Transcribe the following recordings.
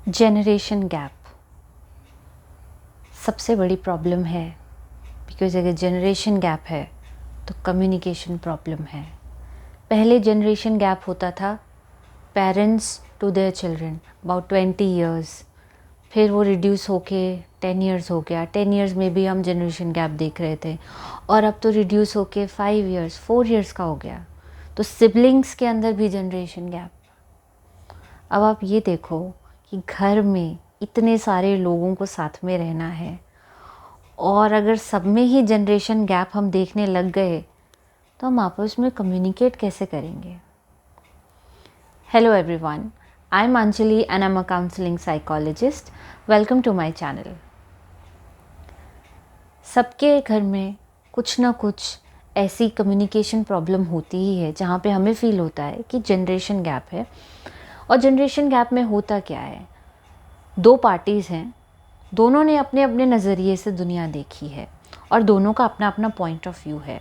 Generation gap सबसे बड़ी problem है, बिकॉज़ अगर जनरेशन गैप है तो कम्युनिकेशन प्रॉब्लम है। पहले जनरेशन गैप होता था parents to their children about 20 years, फिर वो रिड्यूस होके 10 ईयर्स हो गया। 10 ईयर्स में भी हम जनरेशन गैप देख रहे थे और अब तो रिड्यूस होके 5 ईयर्स 4 ईयर्स का हो गया। तो सिबलिंग्स के अंदर भी जनरेशन गैप। अब आप ये देखो कि घर में इतने सारे लोगों को साथ में रहना है और अगर सब में ही जनरेशन गैप हम देखने लग गए तो हम आपस में कम्युनिकेट कैसे करेंगे। Hello everyone, I am Anjali and I am a counselling psychologist. Welcome to my channel. सबके घर में कुछ ना कुछ ऐसी कम्युनिकेशन प्रॉब्लम होती ही है जहाँ पे हमें फील होता है कि जनरेशन गैप है। और जनरेशन गैप में होता क्या है, दो पार्टीज़ हैं, दोनों ने अपने अपने नज़रिए से दुनिया देखी है और दोनों का अपना अपना पॉइंट ऑफ व्यू है।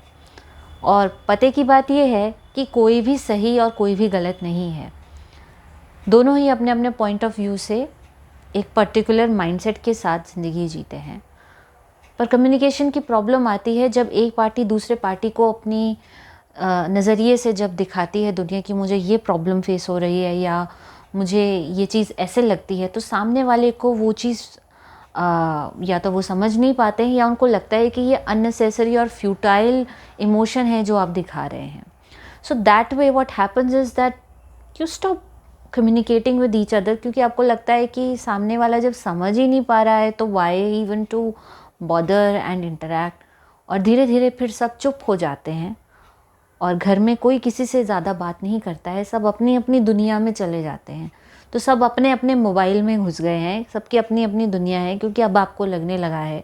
और पते की बात यह है कि कोई भी सही और कोई भी गलत नहीं है। दोनों ही अपने अपने पॉइंट ऑफ व्यू से एक पर्टिकुलर माइंडसेट के साथ ज़िंदगी जीते हैं। पर कम्युनिकेशन की प्रॉब्लम आती है जब एक पार्टी दूसरे पार्टी को अपनी नज़रिए से जब दिखाती है दुनिया की मुझे ये प्रॉब्लम फेस हो रही है या मुझे ये चीज़ ऐसे लगती है, तो सामने वाले को वो चीज़ या तो वो समझ नहीं पाते हैं या उनको लगता है कि ये अननेसेसरी और फ्यूटाइल इमोशन है जो आप दिखा रहे हैं। So that way what happens is that you stop communicating with each other, क्योंकि आपको लगता है कि सामने वाला जब समझ ही नहीं पा रहा है तो why even to bother and interact. और धीरे धीरे फिर सब चुप हो जाते हैं और घर में कोई किसी से ज़्यादा बात नहीं करता है, सब अपनी अपनी दुनिया में चले जाते हैं। तो सब अपने अपने मोबाइल में घुस गए हैं, सबकी अपनी अपनी दुनिया है, क्योंकि अब आपको लगने लगा है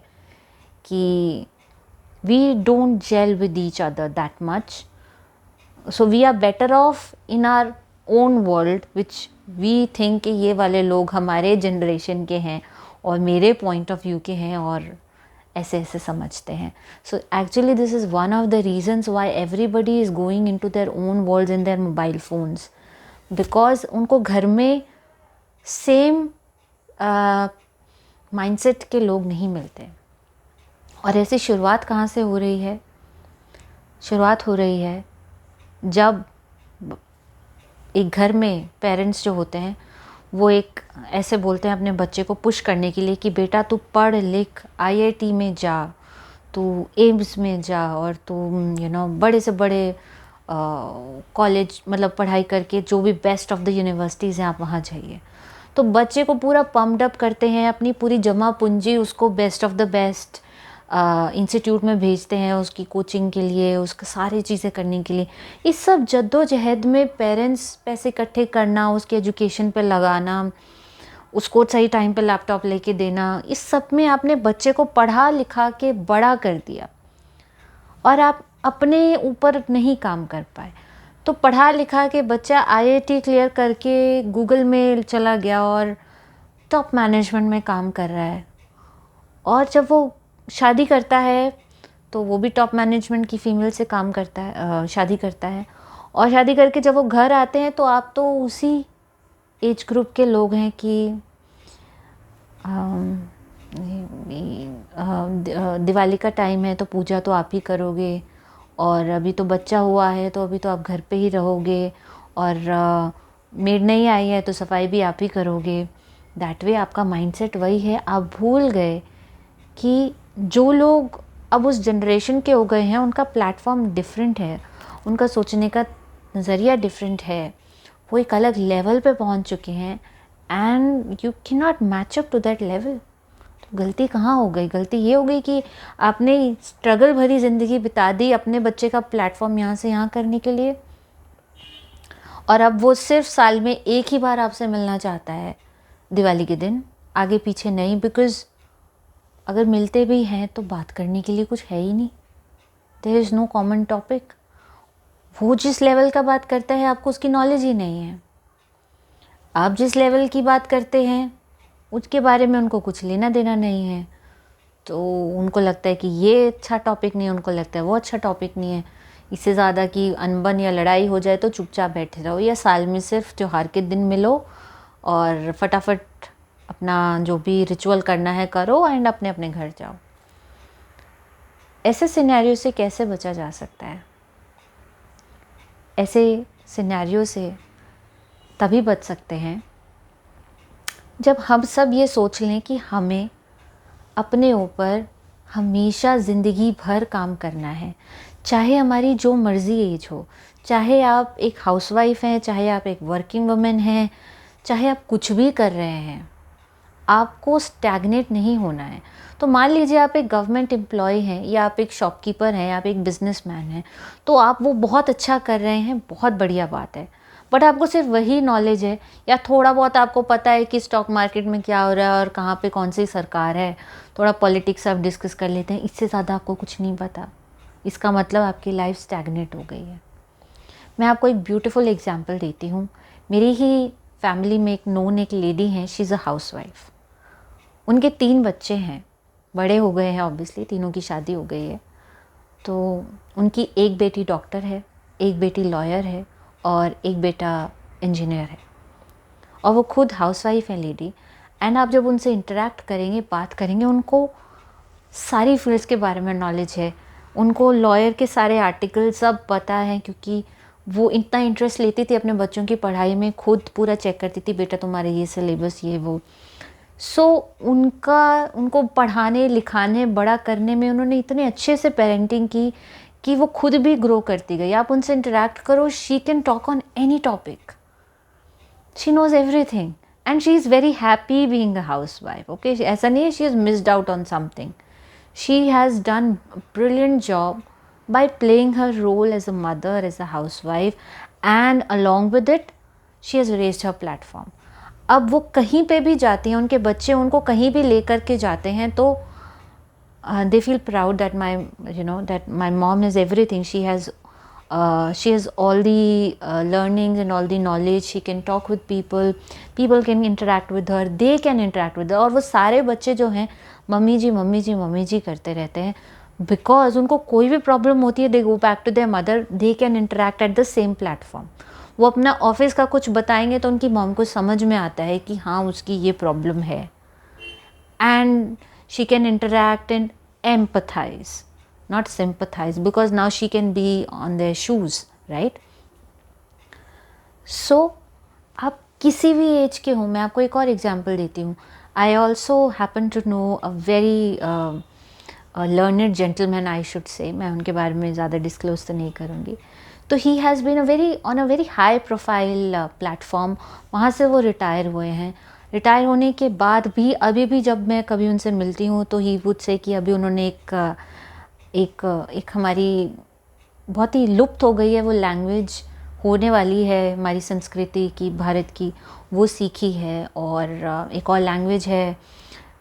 कि we don't gel with each other that much, so we are better off in our own world which we think कि ये वाले लोग हमारे जनरेशन के हैं और मेरे पॉइंट ऑफ व्यू के हैं और ऐसे ऐसे समझते हैं। So actually this is one of the reasons why everybody is going into their own worlds in their mobile phones, because उनको घर में सेम माइंडसेट के लोग नहीं मिलते। और ऐसी शुरुआत कहाँ से हो रही है? शुरुआत हो रही है जब एक घर में पेरेंट्स जो होते हैं वो एक ऐसे बोलते हैं अपने बच्चे को पुश करने के लिए कि बेटा तू पढ़ लिख, आईआईटी में जा, तू एम्स में जा और तू बड़े से बड़े कॉलेज मतलब पढ़ाई करके जो भी बेस्ट ऑफ द यूनिवर्सिटीज़ हैं आप वहाँ जाइए। तो बच्चे को पूरा पम्प्ड अप करते हैं, अपनी पूरी जमा पूंजी उसको best of the best institute में भेजते हैं उसकी कोचिंग के लिए, उसका सारी चीज़ें करने के लिए। इस सब जद्दोजहद में पेरेंट्स पैसे इकट्ठे करना, उसके एजुकेशन पे लगाना, उसको सही टाइम पे लैपटॉप लेके देना, इस सब में आपने बच्चे को पढ़ा लिखा के बड़ा कर दिया और आप अपने ऊपर नहीं काम कर पाए। तो पढ़ा लिखा के बच्चा आईआईटी क्लियर करके गूगल में चला गया और टॉप मैनेजमेंट में काम कर रहा है। और जब वो शादी करता है तो वो भी टॉप मैनेजमेंट की फ़ीमेल से काम करता है, शादी करता है। और शादी करके जब वो घर आते हैं तो आप तो उसी एज ग्रुप के लोग हैं कि दिवाली का टाइम है तो पूजा तो आप ही करोगे, और अभी तो बच्चा हुआ है तो अभी तो आप घर पे ही रहोगे, और मेड नहीं आई है तो सफाई भी आप ही करोगे। दैट वे आपका माइंडसेट वही है। आप भूल गए कि जो लोग अब उस जनरेशन के हो गए हैं उनका प्लेटफॉर्म डिफरेंट है, उनका सोचने का नज़रिया डिफरेंट है, वो एक अलग लेवल पे पहुंच चुके हैं and you can not match up to that level. तो गलती कहाँ हो गई? गलती ये हो गई कि आपने स्ट्रगल भरी ज़िंदगी बिता दी अपने बच्चे का प्लेटफॉर्म यहाँ से यहाँ करने के लिए, और अब वो सिर्फ साल में एक ही बार आपसे मिलना चाहता है दिवाली के दिन, आगे पीछे नहीं। बिकॉज़ अगर मिलते भी हैं तो बात करने के लिए कुछ है ही नहीं, there is no common topic. वो जिस लेवल का बात करता है आपको उसकी नॉलेज ही नहीं है, आप जिस लेवल की बात करते हैं उसके बारे में उनको कुछ लेना देना नहीं है। तो उनको लगता है कि ये अच्छा टॉपिक नहीं है, उनको लगता है वो अच्छा टॉपिक नहीं है। इससे ज़्यादा कि अनबन या लड़ाई हो जाए तो चुपचाप बैठे रहो, या साल में सिर्फ त्योहार के दिन मिलो और फटाफट अपना जो भी रिचुअल करना है करो एंड अपने अपने घर जाओ। ऐसे सिनेरियो से कैसे बचा जा सकता है? ऐसे सिनेरियो से तभी बच सकते हैं जब हम सब ये सोच लें कि हमें अपने ऊपर हमेशा ज़िंदगी भर काम करना है, चाहे हमारी जो मर्ज़ी एज हो, चाहे आप एक हाउसवाइफ हैं, चाहे आप एक वर्किंग वुमेन हैं, चाहे आप कुछ भी कर रहे हैं, आपको स्टैग्नेट नहीं होना है। तो मान लीजिए आप एक गवर्नमेंट एम्प्लॉय हैं या आप एक शॉपकीपर हैं, आप एक बिजनेसमैन हैं, तो आप वो बहुत अच्छा कर रहे हैं, बहुत बढ़िया बात है। बट आपको सिर्फ वही नॉलेज है या थोड़ा बहुत आपको पता है कि स्टॉक मार्केट में क्या हो रहा है और कहाँ पे कौन सी सरकार है, थोड़ा पॉलिटिक्स आप डिस्कस कर लेते हैं, इससे ज़्यादा आपको कुछ नहीं पता, इसका मतलब आपकी लाइफ स्टैग्नेट हो गई है। मैं आपको एक ब्यूटीफुल एग्जांपल देती हूँ। मेरी ही फैमिली में एक लेडी हैं, शी इज़ अ हाउसवाइफ। उनके 3 बच्चे हैं, बड़े हो गए हैं ऑब्वियसली, तीनों की शादी हो गई है। तो उनकी एक बेटी डॉक्टर है, एक बेटी लॉयर है और एक बेटा इंजीनियर है, और वो खुद हाउसवाइफ है लेडी। एंड आप जब उनसे इंटरेक्ट करेंगे, बात करेंगे, उनको सारी फील्ड्स के बारे में नॉलेज है, उनको लॉयर के सारे आर्टिकल सब पता है, क्योंकि वो इतना इंटरेस्ट लेती थी अपने बच्चों की पढ़ाई में, खुद पूरा चेक करती थी, बेटा तुम्हारे ये सिलेबस ये वो। सो उनको पढ़ाने लिखाने बड़ा करने में उन्होंने इतने अच्छे से पेरेंटिंग की कि वो खुद भी ग्रो करती गई। आप उनसे इंटरेक्ट करो, she can talk on any topic, she knows everything and she is very happy being a housewife. Okay, ऐसा नहीं है she is missed out on something, she has done brilliant job by playing her role as a mother, as a housewife, and along with it she has raised her platform. अब वो कहीं पे भी जाती हैं, उनके बच्चे उनको कहीं भी लेकर के जाते हैं, तो they feel proud that that my mom is everything. She has all the learnings and all the knowledge. She can talk with people, people can interact with her, they can interact with her. और वो सारे बच्चे जो हैं mummy जी mummy जी mummy जी करते रहते हैं, because उनको कोई भी प्रॉब्लम होती है, they go back to their mother, they can interact at the same platform. वो अपना ऑफिस का कुछ बताएंगे तो उनकी मॉम को समझ में आता है कि हाँ उसकी ये प्रॉब्लम है, and she can interact and empathize, not sympathize, because now she can be on their shoes, right? So आप किसी भी एज के हो, मैं आपको एक और एग्जांपल देती हूँ। I also happen to know a very learned gentleman, I should say, मैं उनके बारे में ज़्यादा डिस्क्लोज तो नहीं करूँगी। तो he has been on a very high profile platform, वहाँ से वो रिटायर हुए हैं। रिटायर होने के बाद भी अभी भी जब मैं कभी उनसे मिलती हूँ तो ही वुड से कि अभी उन्होंने एक हमारी बहुत ही लुप्त हो गई है वो लैंग्वेज, होने वाली है हमारी संस्कृति की, भारत की, वो सीखी है। और एक और लैंग्वेज है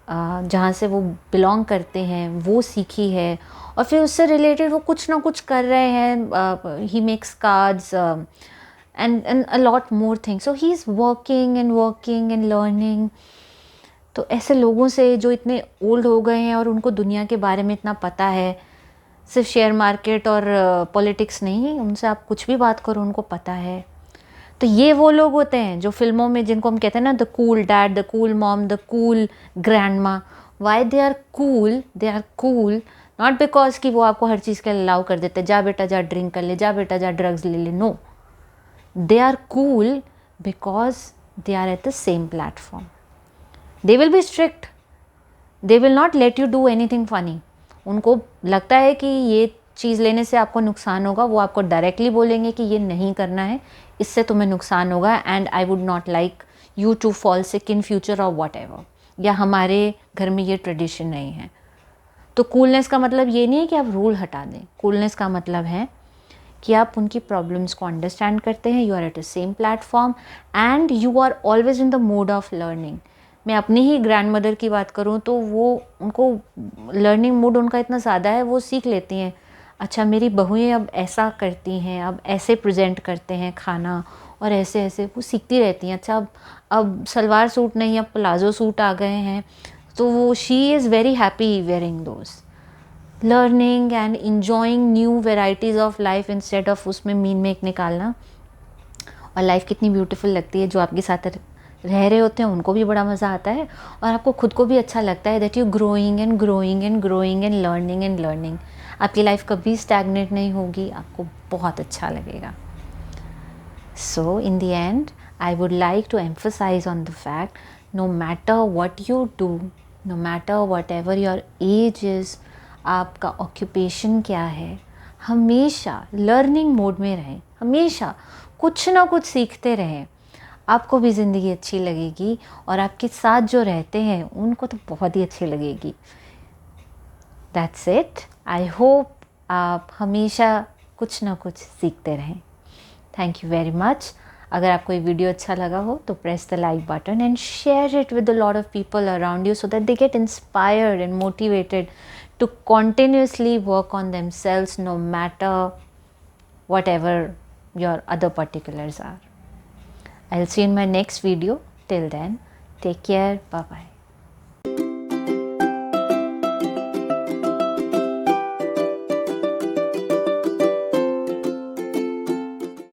जहाँ से वो बिलोंग करते हैं, वो सीखी है, और फिर उससे रिलेटेड वो कुछ ना कुछ कर रहे हैं। He makes cards and a lot more things, so he is working and learning। तो ऐसे लोगों से जो इतने ओल्ड हो गए हैं और उनको दुनिया के बारे में इतना पता है, सिर्फ शेयर मार्केट और पॉलिटिक्स नहीं, उनसे आप कुछ भी बात करो उनको पता है। तो ये वो लोग होते हैं जो फिल्मों में, जिनको हम कहते हैं ना, the cool dad, the cool mom, the cool grandma. Why they are cool not because कि वो आपको हर चीज़ के लिए अलाउ कर देते, जा बेटा जा ड्रिंक कर ले, जा बेटा जा ड्रग्स ले ले, no, they are cool because they are at the same platform. They will be strict, they will not let you do anything funny. उनको लगता है कि ये चीज़ लेने से आपको नुकसान होगा, वो आपको डायरेक्टली बोलेंगे कि ये नहीं करना है, इससे तुम्हें नुकसान होगा, and I would not like you to fall sick in future और वॉट एवर, या हमारे घर में ये ट्रेडिशन नहीं है। तो कूलनेस का मतलब ये नहीं है कि आप रूल हटा दें, कूलनेस का मतलब है कि आप उनकी प्रॉब्लम्स को अंडरस्टैंड करते हैं, you are at the same platform and you are always in the mode of learning. मैं अपनी ही ग्रैंड मदर की बात करूँ तो वो, उनको लर्निंग मूड उनका इतना ज़्यादा है, वो सीख लेती हैं, अच्छा मेरी बहुएं अब ऐसा करती हैं, अब ऐसे प्रेजेंट करते हैं खाना, और ऐसे ऐसे वो सीखती रहती हैं। अच्छा अब सलवार सूट नहीं, अब प्लाजो सूट आ गए हैं, तो वो she is very happy wearing those, learning and enjoying new varieties of life instead of उसमें मीन मेक निकालना। और लाइफ कितनी ब्यूटीफुल लगती है जो आपके साथ रह रहे होते हैं उनको भी बड़ा मज़ा आता है, और आपको खुद को भी अच्छा लगता है that you growing and growing and growing and learning. आपकी लाइफ कभी स्टैग्नेट नहीं होगी, आपको बहुत अच्छा लगेगा। So, in the end, I would like to emphasize on the fact, no matter what you do, no matter whatever your age is, आपका occupation क्या है, हमेशा लर्निंग मोड में रहें, हमेशा कुछ ना कुछ सीखते रहें। आपको भी ज़िंदगी अच्छी लगेगी और आपके साथ जो रहते हैं उनको तो बहुत ही अच्छी लगेगी। That's it. आई होप आप हमेशा कुछ ना कुछ सीखते रहें। Thank you very much. अगर आपको ये वीडियो अच्छा लगा हो तो press the like button and share it with a lot of people around you so that they get inspired and motivated to continuously work on themselves no matter whatever your other particulars are. I'll see you in my next video. Till then, take care. Bye bye.